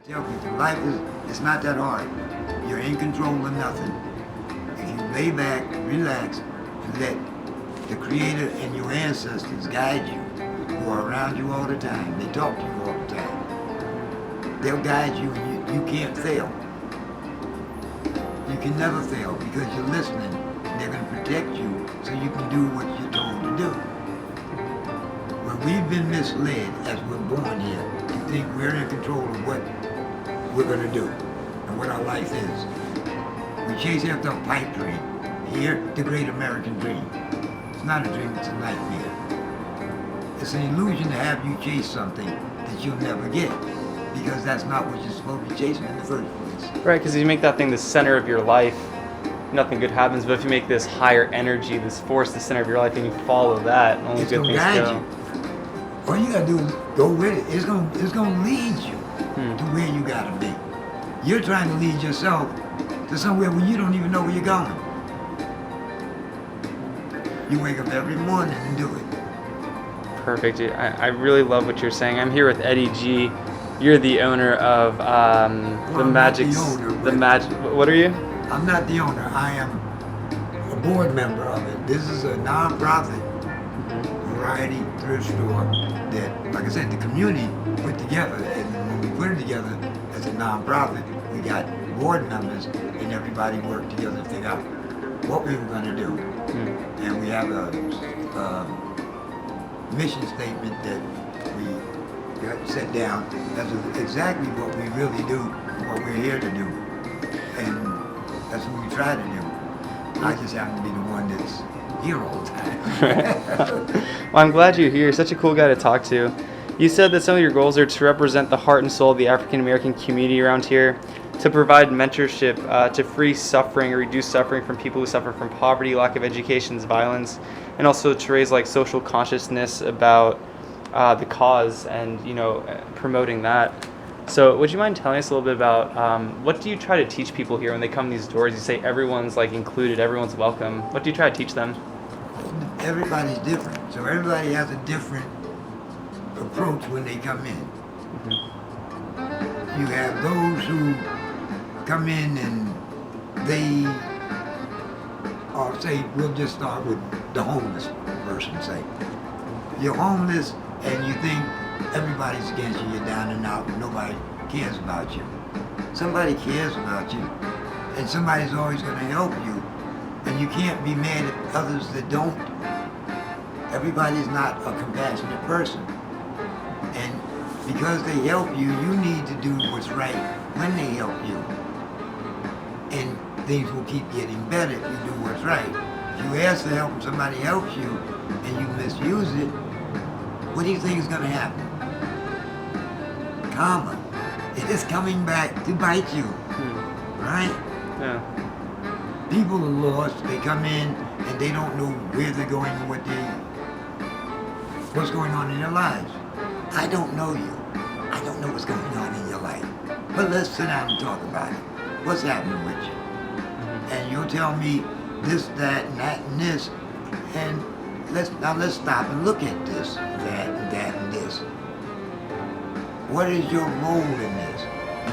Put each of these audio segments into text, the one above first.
Tell people life is it's not that hard. You're in control of nothing. If you lay back, relax, and let the Creator and your ancestors guide you, who are around you all the time. They talk to you all the time. They'll guide you and you can't fail. You can never fail because you're listening. They're going to protect you so you can do what you're told to do. When we've been misled as we're born here to think we're in control of what we're going to do and what our life is. We chase after a pipe dream. Here, the great American dream. It's not a dream, it's a nightmare. It's an illusion to have you chase something that you'll never get because that's not what you're supposed to be chasing in the first place. Right, because if you make that thing the center of your life, nothing good happens. But if you make this higher energy, this force the center of your life, and you follow that, only It's good gonna things guide go. you. All you gotta do is go with it. It's gonna lead you to where you gotta be. You're trying to lead yourself to somewhere where you don't even know where you're going. You wake up every morning and do it. Perfect. I really love what you're saying. I'm here with Eddie G. You're the owner of the I'm Magic. not the owner, The but- Magic. What are you? I'm not the owner. I am a board member of it. This is a non-profit variety thrift store that, like I said, the community put together. And when we put it together as a non-profit, we got board members and everybody worked together to figure out what we were going to do. And we have a mission statement that we got set down. That's exactly what we really do, what we're here to do. And that's what we try to do. I just happen to be the one that's here all the time. Well, I'm glad you're here. You're such a cool guy to talk to. You said that some of your goals are to represent the heart and soul of the African American community around here, to provide mentorship, to free suffering or reduce suffering from people who suffer from poverty, lack of education, violence, and also to raise like social consciousness about the cause and promoting that. So would you mind telling us a little bit about what do you try to teach people here when they come to these doors? You say everyone's like included, everyone's welcome. What do you try to teach them? Everybody's different, so everybody has a different approach when they come in. You have those who come in and they, or say, we'll just start with the homeless person, say. You're homeless and you think everybody's against you, you're down and out, nobody cares about you. Somebody cares about you, and somebody's always going to help you, and you can't be mad at others that don't. Everybody's not a compassionate person. And because they help you, you need to do what's right when they help you. And things will keep getting better if you do what's right. If you ask for help and somebody helps you and you misuse it, what do you think is going to happen? Karma. It is coming back to bite you. Right? Yeah. People are lost. They come in and they don't know where they're going and what's going on in their lives. I don't know you. I don't know what's going on in your life. But let's sit down and talk about it. What's happening with you? And you'll tell me this, that, and that, and this. And let's stop and look at this, that, and this. What is your role in this?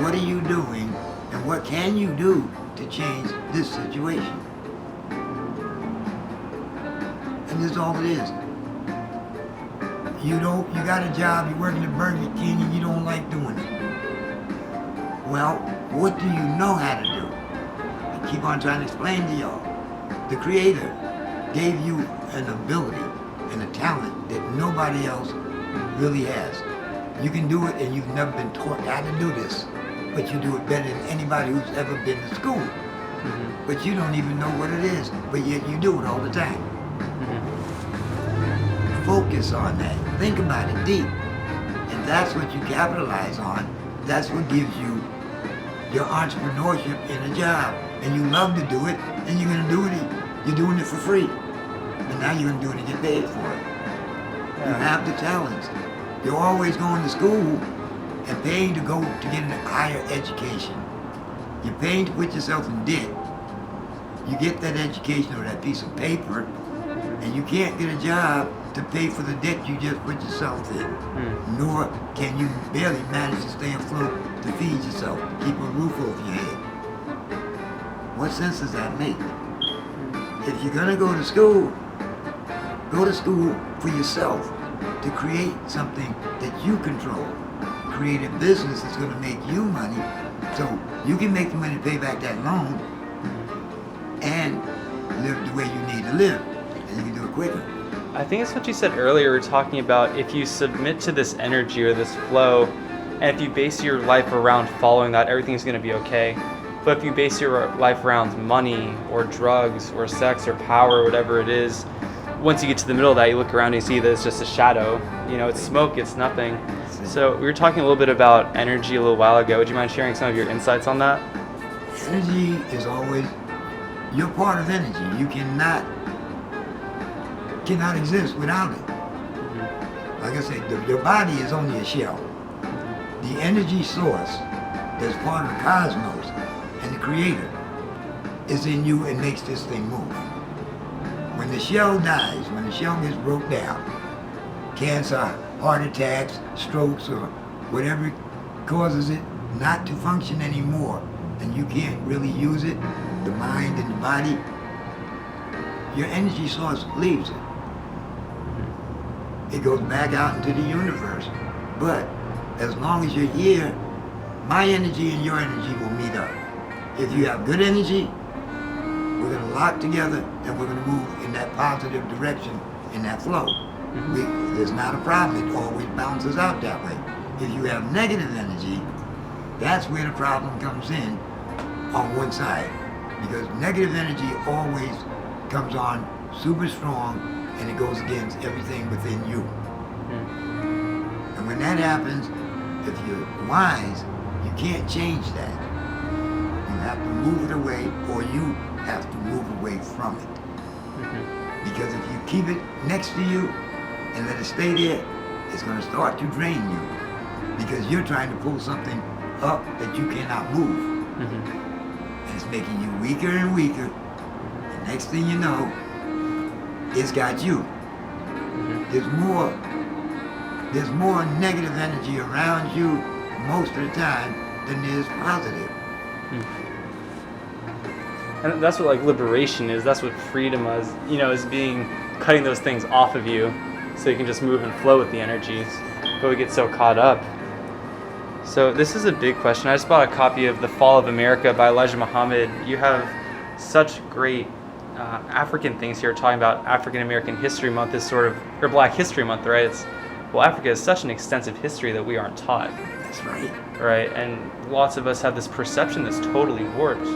What are you doing? And what can you do to change this situation? And that's all it is. You got a job, you're working at Burger King and you don't like doing it. Well, what do you know how to do? I keep on trying to explain to y'all. The Creator gave you an ability and a talent that nobody else really has. You can do it and you've never been taught how to do this, but you do it better than anybody who's ever been to school. But you don't even know what it is, but yet you do it all the time. Focus on that. Think about it deep. And that's what you capitalize on. That's what gives you your entrepreneurship in a job. And you love to do it, and you're going to do it. You're doing it for free. But now you're going to do it and get paid for it. You have the talents. You're always going to school and paying to go to get a higher education. You're paying to put yourself in debt. You get that education or that piece of paper, and you can't get a job to pay for the debt you just put yourself in. Nor can you barely manage to stay afloat to feed yourself, to keep a roof over your head. What sense does that make? If you're gonna go to school for yourself to create something that you control. Create a business that's gonna make you money so you can make the money to pay back that loan and live the way you need to live. And you can do it quicker. I think it's what you said earlier. We're talking about if you submit to this energy or this flow, and if you base your life around following that, everything's going to be okay. But if you base your life around money or drugs or sex or power or whatever it is, once you get to the middle of that, you look around and you see that it's just a shadow. You know, it's smoke, it's nothing. So we were talking a little bit about energy a little while ago. Would you mind sharing some of your insights on that? Energy is always, you're part of energy. You cannot exist without it. Like I said, your body is only a shell. The energy source that's part of the cosmos and the creator is in you and makes this thing move. When the shell dies, when the shell gets broke down, cancer, heart attacks, strokes, or whatever causes it not to function anymore, and you can't really use it, the mind and the body, your energy source leaves it. It goes back out into the universe. But as long as you're here, my energy and your energy will meet up. If you have good energy, we're going to lock together and we're going to move in that positive direction, in that flow. There's not a problem. It always balances out that way. If you have negative energy, that's where the problem comes in on one side. Because negative energy always comes on super strong and it goes against everything within you. And when that happens, if you're wise, you can't change that. You have to move it away, or you have to move away from it. Because if you keep it next to you and let it stay there, it's going to start to drain you. Because you're trying to pull something up that you cannot move. And it's making you weaker and weaker. The next thing you know, it's got you. There's more negative energy around you most of the time than there's positive. And that's what like liberation is. That's what freedom is. You know, is being cutting those things off of you, so you can just move and flow with the energies. But we get so caught up. So this is a big question. I just bought a copy of The Fall of America by Elijah Muhammad. You have such great African things here, talking about African American History Month is sort of, or Black History Month, right? Well, Africa has such an extensive history that we aren't taught. That's right. Right, and lots of us have this perception that's totally warped.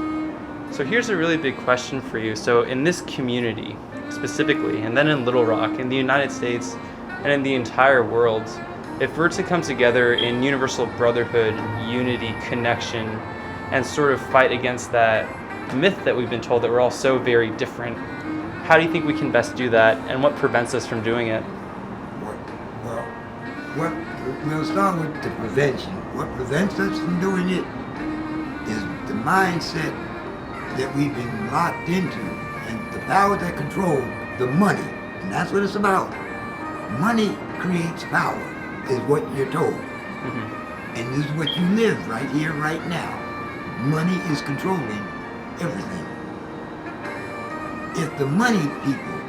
So here's a really big question for you. So in this community specifically, and then in Little Rock, in the United States, and in the entire world, if we're to come together in universal brotherhood, unity, connection, and sort of fight against that myth that we've been told that we're all so very different, how do you think we can best do that, and what prevents us from doing it? We'll start with the prevention. What prevents us from doing it is the mindset that we've been locked into, and the power that control the money, and that's what it's about. Money creates power, is what you're told. And this is what you live right here, right now. Money is controlling everything. If the money people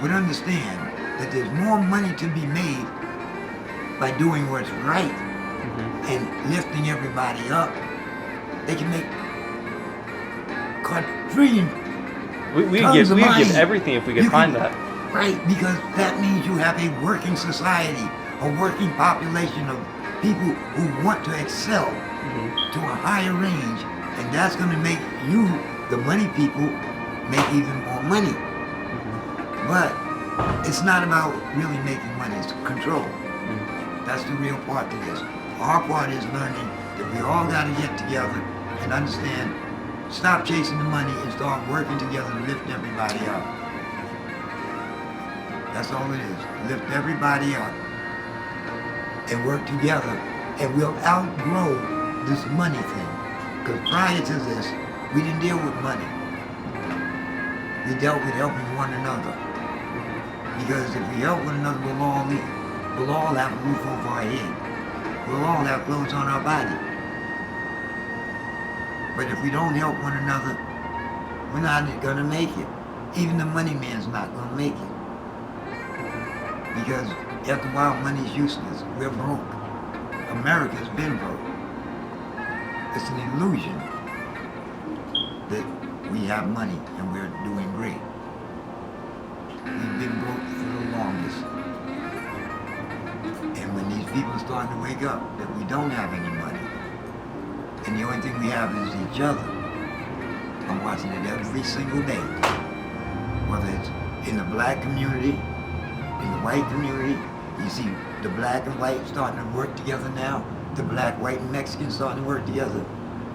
would understand that there's more money to be made by doing what's right and lifting everybody up, they can make quadrillion We give everything if we could find that. Right, because that means you have a working society, a working population of people who want to excel to a higher range, and that's going to make you, the money people, make even more money. But it's not about really making money, it's control. That's the real part to this. Our part is learning that we all got to get together and understand, stop chasing the money and start working together to lift everybody up. That's all it is. Lift everybody up and work together, and we'll outgrow this money thing. Because prior to this, we didn't deal with money. We dealt with helping one another. Because if we help one another, we'll all eat. We'll all have a roof over our head. We'll all have clothes on our body. But if we don't help one another, we're not going to make it. Even the money man's not going to make it. Because after a while, money's useless. We're broke. America's been broke. It's an illusion that we have money and we're doing great. We've been broke for the longest. And when these people are starting to wake up that we don't have any money, and the only thing we have is each other, I'm watching it every single day. Whether it's in the black community, in the white community, you see the black and white starting to work together now. The black, white, and Mexican starting to work together.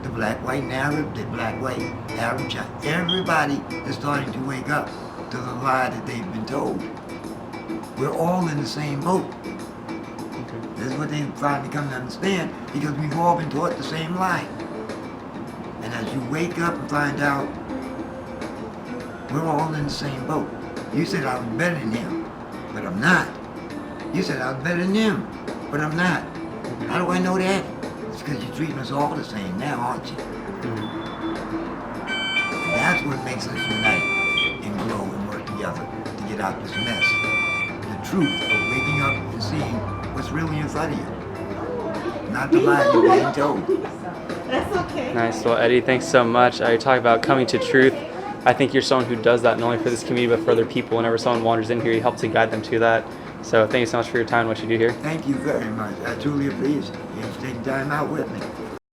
The black, white, and Arab, the black, white, Arab, China. Everybody is starting to wake up to the lie that they've been told. We're all in the same boat. This is what they finally come to understand, because we've all been taught the same lie. And as you wake up and find out, we're all in the same boat. You said I was better than him, but I'm not. You said I was better than him, but I'm not. How do I know that? It's because you're treating us all the same now, aren't you? And that's what makes us unite and grow and work together to get out this mess. The truth of waking up and seeing what's really in front of you. Not the lie you're being told. That's okay. Nice. Well, Eddie, thanks so much. You talk about coming to truth. I think you're someone who does that not only for this community but for other people. Whenever someone wanders in here, you help to guide them to that. So thank you so much for your time and what you do here. Thank you very much. I truly appreciate you taking time out with me.